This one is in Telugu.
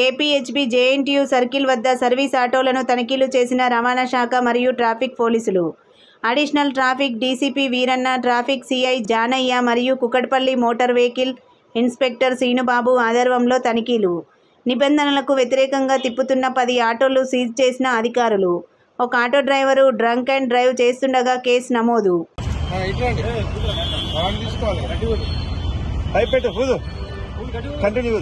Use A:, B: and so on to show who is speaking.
A: కేపీహెచ్బీ జేఎన్టీయూ సర్కిల్ వద్ద సర్వీస్ ఆటోలను తనిఖీలు చేసిన రవాణా శాఖ మరియు ట్రాఫిక్ పోలీసులు. Additional traffic DCP Veeranna, traffic CI Janaiah మరియు Kukatpally motor vehicle inspector Srinubabu ఆధ్వర్యంలో తనిఖీలు. నిబంధనలకు వ్యతిరేకంగా తిప్పుతున్న 10 ఆటోలు సీజ్ చేసిన అధికారులు. ఒక auto driver drunk and drive చేస్తుండగా కేసు నమోదు.
B: कंटिन्यू